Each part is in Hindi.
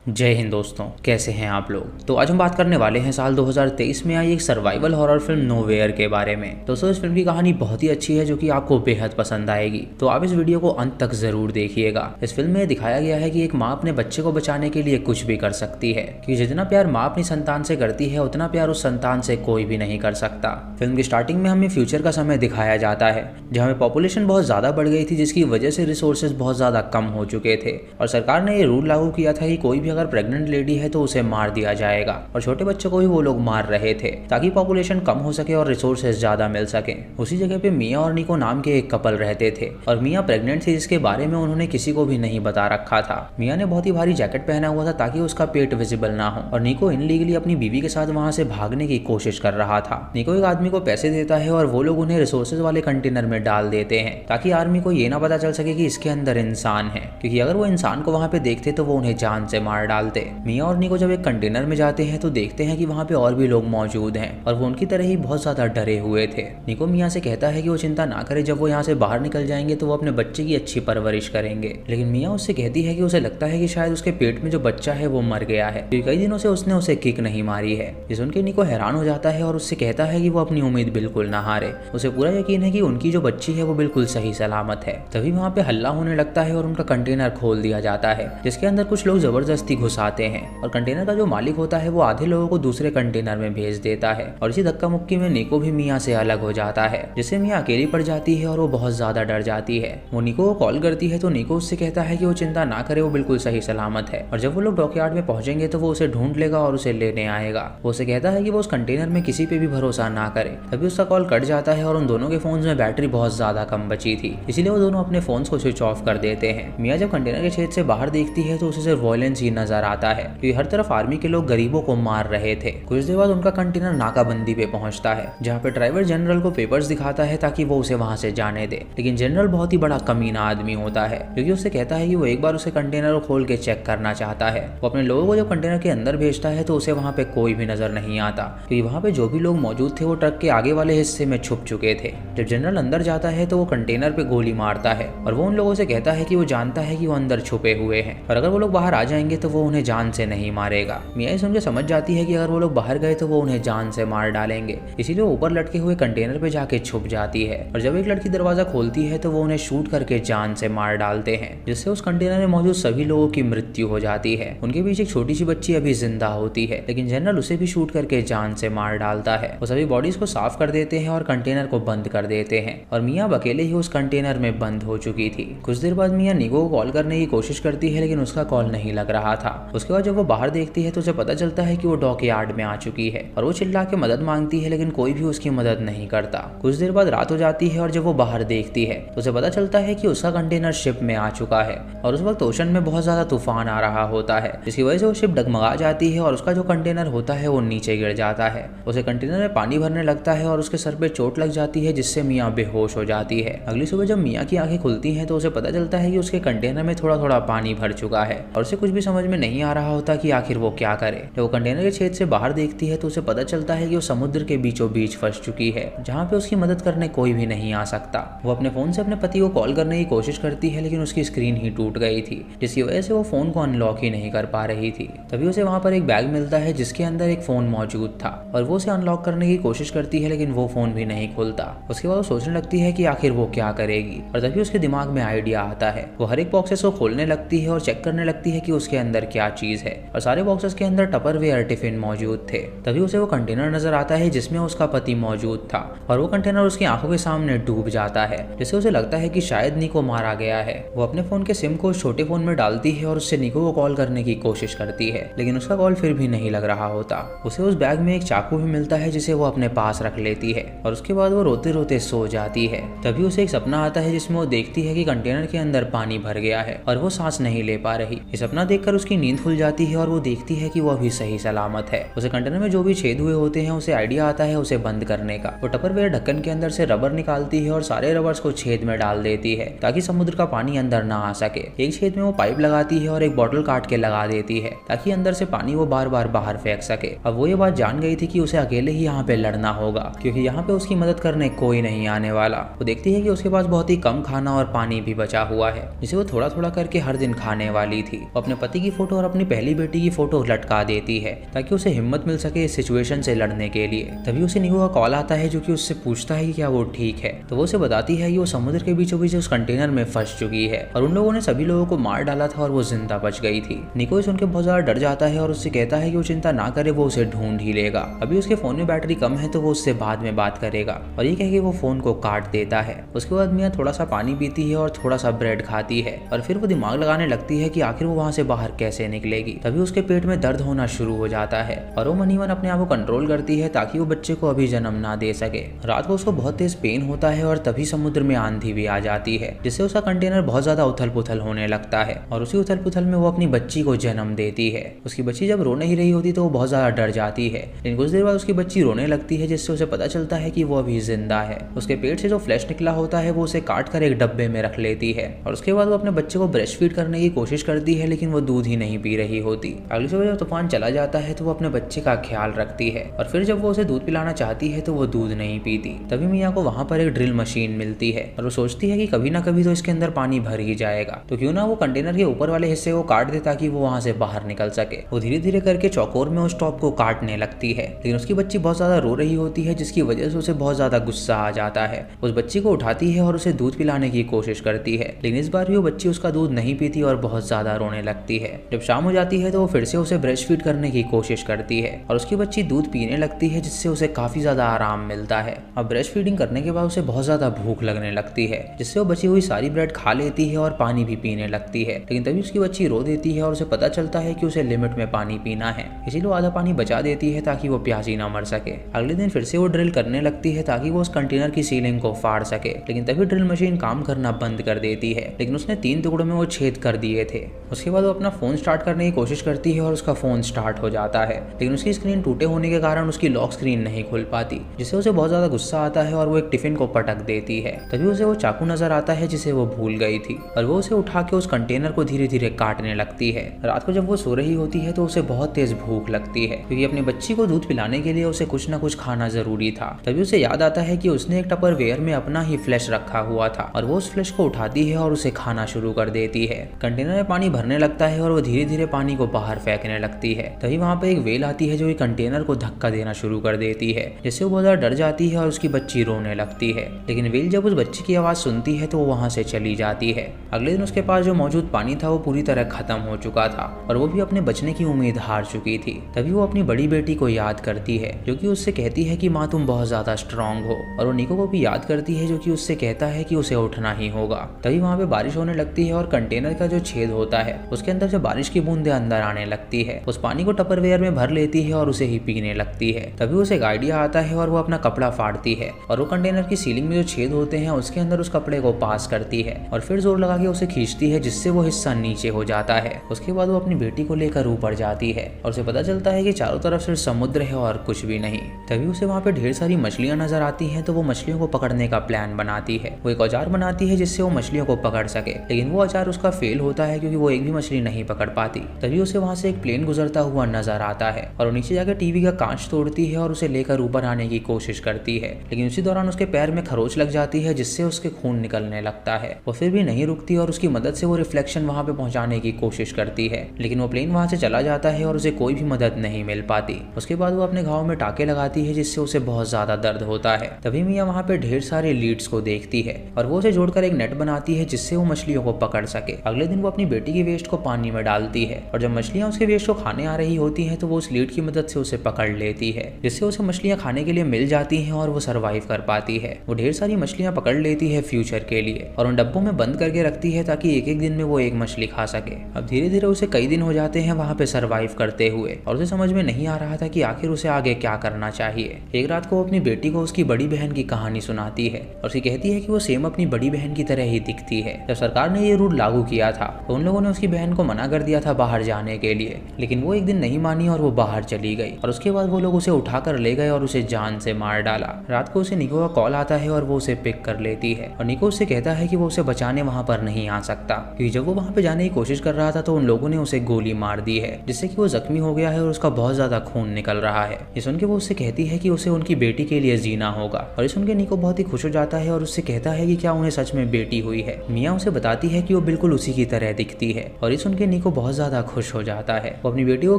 जय हिंद दोस्तों, कैसे हैं आप लोग। तो आज हम बात करने वाले हैं साल 2023 में आई एक सर्वाइवल हॉरर फिल्म नोवेयर के बारे में। दोस्तों इस फिल्म की कहानी बहुत ही अच्छी है जो कि आपको बेहद पसंद आएगी, तो आप इस वीडियो को अंत तक जरूर देखिएगा। इस फिल्म में दिखाया गया है कि एक माँ अपने बच्चे को बचाने के लिए कुछ भी कर सकती है, कि जितना प्यार माँ अपनी संतान से करती है उतना प्यार उस संतान से कोई भी नहीं कर सकता। फिल्म की स्टार्टिंग में हमें फ्यूचर का समय दिखाया जाता है जहाँ में पॉपुलेशन बहुत ज्यादा बढ़ गई थी, जिसकी वजह से रिसोर्सेज बहुत ज्यादा कम हो चुके थे और सरकार ने ये रूल लागू किया था कि कोई भी अगर प्रेग्नेंट लेडी है तो उसे मार दिया जाएगा, और छोटे बच्चों को भी वो लोग मार रहे थे ताकि पॉपुलेशन कम हो सके और रिसोर्सेज ज्यादा मिल सके। उसी जगह पे मिया और निको नाम के एक कपल रहते थे और मिया प्रेग्नेंट थी, जिसके बारे में उन्होंने किसी को भी नहीं बता रखा था। मिया ने बहुत ही भारी जैकेट पहना हुआ था ताकि उसका पेट विजिबल ना हो, और निको इनलीगली अपनी बीवी के साथ वहां से भागने की कोशिश कर रहा था। निको एक आदमी को पैसे देता है और वो लोग उन्हें रिसोर्सेज वाले कंटेनर में डाल देते हैं ताकि आर्मी को ये ना पता चल सके कि इसके अंदर इंसान है, क्योंकि अगर वो इंसान को वहां पे देखते तो वो उन्हें जान से मार डालते। मिया और निको जब एक कंटेनर में जाते हैं तो देखते हैं कि वहाँ पे और भी लोग मौजूद हैं और वो उनकी तरह ही बहुत ज्यादा डरे हुए थे। निको मिया से कहता है कि वो चिंता ना करे, जब वो यहाँ से बाहर निकल जाएंगे तो वो अपने बच्चे की अच्छी परवरिश करेंगे। लेकिन मिया उससे कहती है कि उसे लगता है कि शायद उसके पेट में जो बच्चा है वो मर गया है, क्योंकि कई दिनों से उसने उसे किक नहीं मारी है। ये सुन के निको हैरान हो जाता है और उससे कहता है कि वो अपनी उम्मीद बिल्कुल ना हारे। उसे पूरा यकीन है कि उनकी जो बच्ची है वो बिल्कुल सही सलामत है। तभी वहाँ पे हल्ला होने लगता है और उनका कंटेनर खोल दिया जाता है, जिसके अंदर कुछ लोग जबरदस्ती घुसाते हैं और कंटेनर का जो मालिक होता है वो आधे लोगों को दूसरे कंटेनर में भेज देता है। और इसी धक्का मुक्की में निको भी मिया से अलग हो जाता है, जिससे मिया अकेली पड़ जाती है और वो बहुत ज्यादा डर जाती है। वो निको को कॉल करती है तो निको उससे कहता है कि वो चिंता ना करे, वो बिल्कुल सही सलामत है, और जब वो लोग डॉकयार्ड में पहुंचेंगे तो वो उसे ढूंढ लेगा और उसे लेने आएगा। वो उसे कहता है कि वो उस कंटेनर में किसी पे भी भरोसा ना करे। तभी उसका कॉल कट जाता है और उन दोनों के फोन में बैटरी बहुत ज्यादा कम बची थी, इसीलिए वो दोनों अपने फोन को स्विच ऑफ कर देते हैं। मिया जब कंटेनर के छेद से बाहर देखती है तो उसे सिर्फ वायलेंस ही नजर आता है, क्योंकि हर तरफ आर्मी के लोग गरीबों को मार रहे थे। कुछ देर बाद उनका कंटेनर नाकाबंदी पे पहुंचता है, जहाँ पे ड्राइवर जनरल को पेपर्स दिखाता है ताकि वो उसे वहां से जाने दे। लेकिन जनरल बहुत ही बड़ा कमीना आदमी होता है, क्योंकि उससे कहता है कि वो एक बार उसे कंटेनर को खोल के चेक करना चाहता है। वो अपने लोगों को जब कंटेनर के अंदर भेजता है तो उसे वहाँ पे कोई भी नजर नहीं आता, क्योंकि वहाँ पे जो भी लोग मौजूद थे वो ट्रक के आगे वाले हिस्से में छुप चुके थे। जब जनरल अंदर जाता है तो वो कंटेनर पे गोली मारता है और वो उन लोगों से कहता है कि वो जानता है कि वो अंदर छुपे हुए हैं और अगर वो लोग बाहर आ जाएंगे तो वो उन्हें जान से नहीं मारेगा। मिया सुन के समझ जाती है कि अगर वो लोग बाहर गए तो वो उन्हें जान से मार डालेंगे, इसीलिए वो ऊपर लटके हुए कंटेनर पे जाके छुप जाती है। और जब एक लड़की दरवाजा खोलती है तो वो उन्हें शूट करके जान से मार डालते हैं, जिससे उस कंटेनर में मौजूद सभी लोगों की मृत्यु हो जाती है। उनके बीच एक छोटी सी बच्ची अभी जिंदा होती है, लेकिन जनरल उसे भी शूट करके जान से मार डालता है। वो सभी बॉडीज को साफ कर देते हैं और कंटेनर को बंद कर देते हैं, और मिया अकेले ही उस कंटेनर में बंद हो चुकी थी। कुछ देर बाद मिया निको को कॉल करने की कोशिश करती है, लेकिन उसका कॉल नहीं लग रहा था। उसके बाद जब वो बाहर देखती है तो उसे पता चलता है कि वो डॉकयार्ड में आ चुकी है, और वो चिल्ला के मदद मांगती है, लेकिन कोई भी उसकी मदद नहीं करता। कुछ देर बाद रात हो जाती है और जब वो बाहर देखती है तो उसे पता चलता है कि उसका कंटेनर शिप में आ चुका है, और उस वक्त ओशन में बहुत ज्यादा तूफान आ रहा होता है, जिसकी वजह से वो शिप डगमगा जाती है और उसका जो कंटेनर होता है वो नीचे गिर जाता है। उसे कंटेनर में पानी भरने लगता है और उसके सर पे चोट लग जाती है, जिससे मिया बेहोश हो जाती है। अगली सुबह जब मिया की आंखें खुलती हैं तो उसे पता चलता है कि उसके कंटेनर में थोड़ा थोड़ा पानी भर चुका है, और उसे कुछ भी समझ में नहीं आ रहा होता कि आखिर वो क्या करे। जब वो कंटेनर के छेद से बाहर देखती है तो उसे पता चलता है कि वो समुद्र के बीचों बीच फंस चुकी है, जहाँ पे उसकी मदद करने कोई भी नहीं आ सकता। वो अपने फोन से अपने पति को कॉल करने की कोशिश करती है, लेकिन उसकी स्क्रीन ही टूट गई थी, जिसकी वजह से वो फोन को अनलॉक ही नहीं कर पा रही थी। तभी उसे वहाँ पर एक बैग मिलता है जिसके अंदर एक फोन मौजूद था, और वो उसे अनलॉक करने की कोशिश करती है, लेकिन वो फोन भी नहीं खुलता। उसके बाद वो सोचने लगती है कि आखिर वो क्या करेगी, और तभी उसके दिमाग में आइडिया आता है। वो हर एक बॉक्सेस को खोलने लगती है और चेक करने लगती है कि उसके अंदर क्या चीज है, और सारे बॉक्सेस के अंदर टपरवेयर टिफिन मौजूद थे। तभी उसे वो कंटेनर नजर आता है जिसमें उसका पति मौजूद था, और वो कंटेनर उसकी आंखों के सामने डूब जाता है, जिससे उसे लगता है कि शायद निको मारा गया है। वो अपने फोन के सिम को उस छोटे फोन में डालती है और उससे निको को कॉल करने की कोशिश करती है, लेकिन उसका कॉल फिर भी नहीं लग रहा होता। उसे उस बैग में एक चाकू भी मिलता है जिसे वो अपने पास रख लेती है, और उसके बाद वो रोते रोते सो जाती है। तभी उसे एक सपना आता है जिसमें वो देखती है कि कंटेनर के अंदर पानी भर गया है और वो सांस नहीं ले पा रही। ये सपना देखकर उसकी नींद खुल जाती है और वो देखती है कि वो अभी सही सलामत है। उसे कंटेनर में जो भी छेद हुए होते हैं उसे आइडिया आता है उसे बंद करने का। वो टपरवेयर ढक्कन के अंदर से रबर निकालती है और सारे रबर्स को छेद में डाल देती है ताकि समुद्र का पानी अंदर ना आ सके। एक छेद में वो पाइप लगाती है और एक बोतल काट के लगा देती है ताकि अंदर से पानी वो बार बार बाहर फेंक सके। अब वो ये बात जान गई थी कि उसे अकेले ही यहाँ पे लड़ना होगा, क्योंकि यहाँ पे उसकी मदद करने कोई नहीं आने वाला। वो देखती है कि उसके पास बहुत ही कम खाना और पानी भी बचा हुआ है, जिसे वो थोड़ा थोड़ा करके हर दिन खाने वाली थी। वो अपने पति की फोटो और अपनी पहली बेटी की फोटो लटका देती है ताकि उसे हिम्मत मिल सके इस सिचुएशन से लड़ने के लिए। तभी उसे निको का कॉल आता है जो कि उससे पूछता है कि क्या वो ठीक है। तो वो उसे बताती है कि वो समुद्र के बीचों बीच उस कंटेनर में फंस चुकी है और उन लोगों ने सभी लोगों को मार डाला था और वो जिंदा बच गई थी। निको सुन के बहुत ज्यादा डर जाता है और उससे कहता है कि वो चिंता ना करे, वो उसे ढूंढ ही लेगा। अभी उसके फोन में बैटरी कम है तो वो उससे बाद में बात करेगा और ये कह के वो फोन को काट देता है। उसके बाद मियाँ थोड़ा सा पानी पीती है और थोड़ा सा ब्रेड खाती है और फिर वो दिमाग लगाने लगती है कि आखिर वो वहाँ से बाहर कैसे निकलेगी। तभी उसके पेट में दर्द होना शुरू हो जाता है और वो मन ही मन अपने आप को कंट्रोल करती है ताकि वो बच्चे को अभी जन्म ना दे सके। रात को उसको बहुत तेज पेन होता है और तभी समुद्र में आंधी भी आ जाती है जिससे उसका कंटेनर बहुत ज्यादा उथल पुथल होने लगता है और उसी उथल पुथल में वो अपनी बच्ची को जन्म देती है। उसकी बच्ची जब रो नहीं रही होती तो वो बहुत ज्यादा डर जाती है, लेकिन कुछ देर बाद उसकी बच्ची रोने लगती है जिससे उसे पता चलता है कि वो अभी जिंदा है। उसके पेट से जो फ्लैश निकला होता है वो उसे काट कर एक डब्बे में रख लेती है और उसके बाद वो अपने बच्चे को ब्रेस्ट फीड करने की कोशिश करती है, लेकिन वो दूध ही नहीं पी रही होती। अगली सुबह जब तूफान चला जाता है तो वो अपने बच्चे का ख्याल रखती है और फिर जब वो उसे दूध पिलाना चाहती है तो वो दूध नहीं पीती। तभी मियाँ को वहाँ पर एक ड्रिल मशीन मिलती है और वो सोचती है कि कभी ना कभी तो इसके अंदर पानी भर ही जाएगा, तो क्यों ना वो कंटेनर के ऊपर वाले हिस्से को काट दे ताकि वो वहाँ से बाहर निकल सके। वो धीरे धीरे करके चौकोर में उस टॉप को काटने लगती है, लेकिन उसकी बच्ची बहुत ज्यादा रो रही होती है जिसकी वजह से उसे बहुत ज्यादा गुस्सा आ जाता है। उस बच्ची को उठाती है और उसे दूध पिलाने की कोशिश करती है, लेकिन इस बार भी वो बच्ची उसका दूध नहीं पीती और बहुत ज्यादा रोने लगती है। जब शाम हो जाती है तो वो फिर से उसे ब्रेस्ट फीड करने की कोशिश करती है और उसकी बच्ची दूध पीने लगती है जिससे उसे काफी ज्यादा आराम मिलता है। अब ब्रेस्ट फीडिंग करने के बाद उसे बहुत ज्यादा भूख लगने लगती है जिससे वो बची हुई सारी ब्रेड खा लेती है और पानी भी पीने लगती है, लेकिन तभी उसकी बच्ची रो देती है और उसे पता चलता है कि उसे लिमिट में पानी पीना है, इसीलिए वो आधा पानी बचा देती है ताकि वो प्यासी ना मर सके। अगले दिन फिर से वो ड्रिल करने लगती है ताकि वो उस कंटेनर की सीलिंग को फाड़ सके, लेकिन तभी ड्रिल मशीन काम करना बंद कर देती है, लेकिन उसने 3 टुकड़ों में वो छेद कर दिए थे। उसके बाद वो अपना फोन स्टार्ट करने की कोशिश करती है और उसका फोन स्टार्ट हो जाता है, लेकिन उसकी स्क्रीन टूटे होने के कारण उसकी लॉक स्क्रीन नहीं खुल पाती, जिससे उसे बहुत ज्यादा गुस्सा आता है और वो एक टिफिन को पटक देती है। तभी उसे वो चाकू नजर आता है जिसे वो भूल गई थी और वो उसे उठा के उस कंटेनर को धीरे धीरे काटने लगती है। रात को जब वो सो रही होती है तो उसे बहुत तेज भूख लगती है क्योंकि अपनी बच्ची को दूध पिलाने के लिए उसे कुछ ना कुछ खाना जरूरी था। तभी उसे याद आता है कि उसने एक टपरवेयर में अपना ही फ्लैश रखा हुआ था और वो उस फ्लैश को उठाती है और उसे खाना शुरू कर देती है। कंटेनर में पानी भरने लगता है और वो धीरे धीरे पानी को बाहर फेंकने लगती है। तभी वहाँ पे एक वेल आती है जो एक कंटेनर को धक्का देना शुरू कर देती है, जिससे वो बहुत ज्यादा डर जाती है और उसकी बच्ची रोने लगती है, लेकिन वेल जब उस बच्ची की आवाज सुनती है तो वो वहाँ से चली जाती है। अगले दिन उसके पास जो मौजूद पानी था वो पूरी तरह खत्म हो चुका था और वो भी अपने बचने की उम्मीद हार चुकी थी। तभी वो अपनी बड़ी बेटी को याद करती है जो कि उससे कहती है कि माँ तुम बहुत ज्यादा स्ट्रांग हो, और वो निको को भी याद करती है जो कि उससे कहता है कि उसे उठना ही होगा। तभी वहाँ पे बारिश होने लगती है और कंटेनर का जो छेद होता है उसके अंदर से बारिश की बूंदें अंदर आने लगती है। उस पानी को टपरवेयर में भर लेती है और उसे ही पीने लगती है। तभी उसे एक आइडिया आता है और वो अपना कपड़ा फाड़ती है और वो कंटेनर की सीलिंग में जो छेद होते हैं उसके अंदर उस कपड़े को पास करती है और फिर जोर लगा के उसे खींचती है जिससे वो हिस्सा नीचे हो जाता है। उसके बाद वो अपनी बेटी को लेकर ऊपर जाती है और उसे पता चलता है कि चारों तरफ सिर्फ समुद्र है और कुछ भी नहीं। तभी उसे वहाँ पे ढेर सारी मछलियां नजर आती हैं तो वो मछलियों को पकड़ने का प्लान बनाती है। वो एक औजार बनाती है जिससे वो मछलियों को पकड़ सके, लेकिन वो औजार उसका फेल होता है क्योंकि वो एक भी मछली नहीं पकड़ पाती। तभी उसे वहाँ से एक प्लेन गुजरता हुआ नजर आता है और वो नीचे जाकर टीवी का कांच तोड़ती है और उसे लेकर ऊपर आने की कोशिश करती है, लेकिन उसी दौरान उसके पैर में खरोच लग जाती है जिससे उसके खून निकलने लगता है। वो फिर भी नहीं रुकती और उसकी मदद से वो रिफ्लेक्शन वहाँ पे पहुँचाने की कोशिश करती है, लेकिन वो प्लेन वहाँ से चला जाता है और उसे कोई भी मदद नहीं मिल पाती। उसके बाद वो अपने घाव में टाके लगाती है जिससे उसे बहुत ज्यादा दर्द होता है। तभी मियाँ वहाँ पे ढेर सारे लीड्स को देखती है और वो उसे जोड़कर एक नेट बनाती है जिससे वो मछलियों को पकड़ सके। अगले दिन वो अपनी बेटी की वेस्ट को पानी में डालती है और जब मछलियाँ उसके वेस्ट को खाने आ रही होती हैं तो वो उस लीड की मदद से उसे पकड़ लेती है, जिससे उसे मछलियाँ खाने के लिए मिल जाती हैं और वो सर्वाइव कर पाती है। वो ढेर सारी मछलियाँ पकड़ लेती है फ्यूचर के लिए और उन डब्बों में बंद करके रखती है ताकि एक एक दिन में वो एक मछली खा सके। अब धीरे धीरे उसे कई दिन हो जाते हैं वहाँ पे सर्वाइव करते हुए और उसे समझ में नहीं आ रहा था कि आखिर उसे आगे क्या करना चाहिए। एक रात को वो अपनी बेटी को उसकी बड़ी बहन की कहानी सुनाती है और उसे कहती है कि वो सेम अपनी बड़ी बहन की तरह ही दिखती है। जब सरकार ने ये रूल लागू किया था तो उन लोगों ने उसकी बहन को मना कर दिया था बाहर जाने के लिए, लेकिन वो एक दिन नहीं मानी और वो बाहर चली गई और उसके बाद वो लोग उसे उठाकर ले गए और उसे जान से मार डाला। रात को उसे निको का कॉल आता है और वो उसे पिक कर लेती है और निको उससे कहता है कि वो उसे बचाने वहाँ पर नहीं आ सकता क्योंकि जब वो वहाँ पे जाने की कोशिश कर रहा था तो उन लोगों ने उसे गोली मार दी है जिससे कि वो जख्मी हो गया है और उसका बहुत ज्यादा खून निकल रहा है। ये सुन के वो उससे कहती है कि उसे उनकी बेटी के लिए जीना होगा और ये सुन के निको बहुत ही खुश हो जाता है और उससे कहता है कि क्या उन्हें सच में बेटी हुई है। मियाँ उसे बताती है कि वो बिल्कुल उसी की तरह दिखती है और ये सुन के निको को बहुत ज्यादा खुश हो जाता है। वो अपनी बेटी को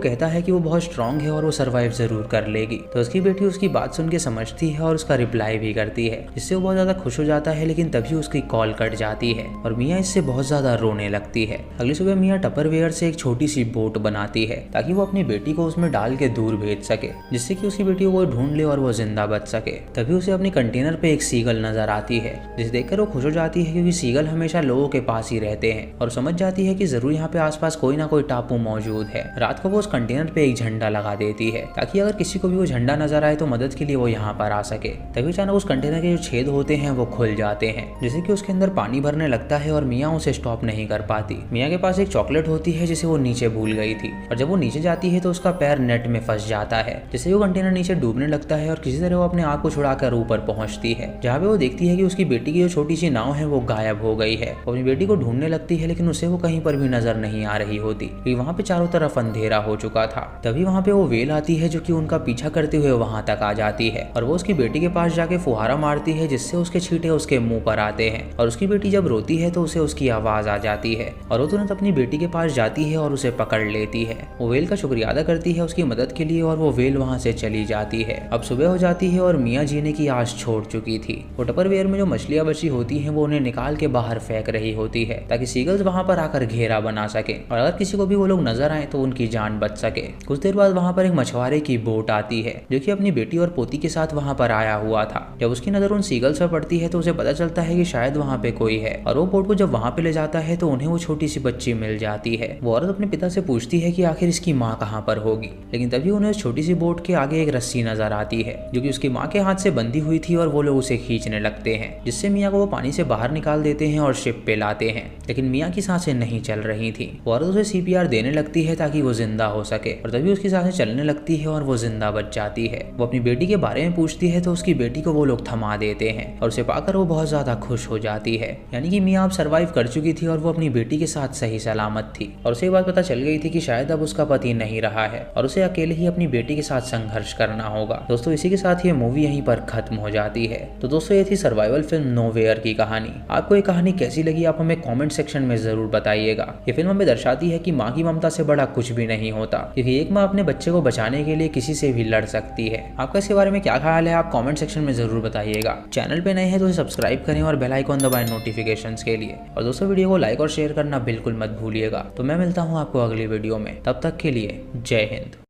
कहता है कि वो बहुत स्ट्रांग है और वो सर्वाइव जरूर कर लेगी। तो उसकी बेटी उसकी बात सुन के समझती है और उसका रिप्लाई भी करती है, जिससे वो बहुत ज्यादा खुश हो जाता है। लेकिन तभी उसकी कॉल कट जाती है और मिया इससे बहुत ज्यादा रोने लगती है। अगली सुबह मिया टपरवेयर से एक छोटी सी बोट बनाती है ताकि वो अपनी बेटी को उसमें डाल के दूर भेज सके, जिससे कि उसकी बेटी को ढूंढ ले और वो जिंदा बच सके। तभी उसे अपने कंटेनर पे एक सीगल नजर आती है, जिसे देखकर वो खुश हो जाती है क्योंकि सीगल हमेशा लोगों के पास ही रहते हैं और समझ जाती है कि जरूर यहाँ पे आसपास कोई ना कोई टापू मौजूद है। रात को वो उस कंटेनर पे एक झंडा लगा देती है ताकि अगर किसी को भी वो झंडा नजर आए तो मदद के लिए वो यहाँ पर आ सके। तभी अचानक उस कंटेनर के जो छेद होते हैं वो खुल जाते हैं, जिससे कि उसके अंदर पानी भरने लगता है और मिया उसे स्टॉप नहीं कर पाती। मिया के पास एक चॉकलेट होती है जिसे वो नीचे भूल गई थी और जब वो नीचे जाती है तो उसका पैर नेट में फंस जाता है, जिससे वो कंटेनर नीचे डूबने लगता है और किसी तरह वो अपने आँख को छुड़ाकर ऊपर पहुंचती है, जहाँ पे वो देखती है कि उसकी बेटी की जो छोटी सी नाव है वो गायब हो गई है। वो अपनी बेटी को ढूंढने लगती है लेकिन उसे वो कहीं पर भी नजर नहीं आ रही होती क्योंकि वहाँ पे चारों तरफ अंधेरा हो चुका था। तभी वहाँ पे वो वेल आती है जो कि उनका पीछा करते हुए वहाँ तक आ जाती है और वो उसकी बेटी के पास जाके फुहारा मारती है, जिससे उसके छींटे उसके मुंह पर आते हैं और उसकी बेटी जब रोती है तो उसे उसकी आवाज आ जाती है और वो तुरंत अपनी बेटी के पास जाती है और उसे पकड़ लेती है। वो वेल का शुक्रिया अदा करती है उसकी मदद के लिए और वो वेल वहाँ से चली जाती है। अब सुबह हो जाती है और मिया जीने की आस छोड़ चुकी थी। वो टपरवेयर में जो मछलियां बची होती हैं वो उन्हें निकाल के बाहर फेंक रही होती है ताकि सीगल्स वहाँ पर आकर घेरा बना सके और अगर किसी को भी वो लोग नजर आए तो उनकी जान बच सके। कुछ देर बाद वहाँ पर एक मछुआरे की बोट आती है जो कि अपनी बेटी और पोती के साथ वहाँ पर आया हुआ था। जब उसकी नजर उन सीगल्स पर पड़ती है तो उसे पता चलता है कि शायद वहाँ पे कोई है और वो बोट को जब वहाँ पे ले जाता है तो उन्हें वो छोटी सी बच्ची मिल जाती है। वो औरत अपने पिता से पूछती है कि आखिर इसकी माँ कहाँ पर होगी, लेकिन तभी उन्हें उस छोटी सी बोट के आगे एक रस्सी नजर आती है जो कि उसकी माँ के हाथ से बंधी हुई थी और वो लोग उसे खींचने लगते हैं, जिससे मिया को वो पानी से बाहर निकाल देते हैं और शिप पे लाते हैं। लेकिन मिया की सांसें नहीं चल रही थी। वो औरत उसे CPR देने लगती है ताकि वो जिंदा हो सके और तभी उसकी सांसें चलने लगती है और वो जिंदा बच जाती है। वो अपनी बेटी के बारे में पूछती है तो उसकी बेटी को वो लोग थमा देते हैं और उसे पाकर वो बहुत ज्यादा खुश हो जाती है, यानी कि मिया अब सर्वाइव कर चुकी थी और वो अपनी बेटी के साथ सही सलामत थी। और उसे ये बात पता चल गई थी कि शायद अब उसका पति नहीं रहा है और उसे अकेले ही अपनी बेटी के साथ संघर्ष करना होगा। दोस्तों इसी के साथ ये मूवी यहीं पर खत्म हो जाती है। तो दोस्तों ये थी सर्वाइवल फिल्म नोवेयर की कहानी। आपको ये कहानी कैसी लगी आप हमें कमेंट सेक्शन में जरूर बताइएगा। ये फिल्म हमें दर्शाती है कि माँ की ममता से बड़ा कुछ भी नहीं होता, क्योंकि एक माँ अपने बच्चे को बचाने के लिए किसी से भी लड़ सकती है। आपका इसके बारे में क्या ख्याल है आप कमेंट सेक्शन में जरूर बताइएगा। चैनल पे नए हैं तो सब्सक्राइब करें और बेल आइकॉन दबाएं नोटिफिकेशंस के लिए। और दोस्तों वीडियो को लाइक और शेयर करना बिल्कुल मत भूलिएगा। तो मैं मिलता हूँ आपको अगली वीडियो में, तब तक के लिए जय हिंद।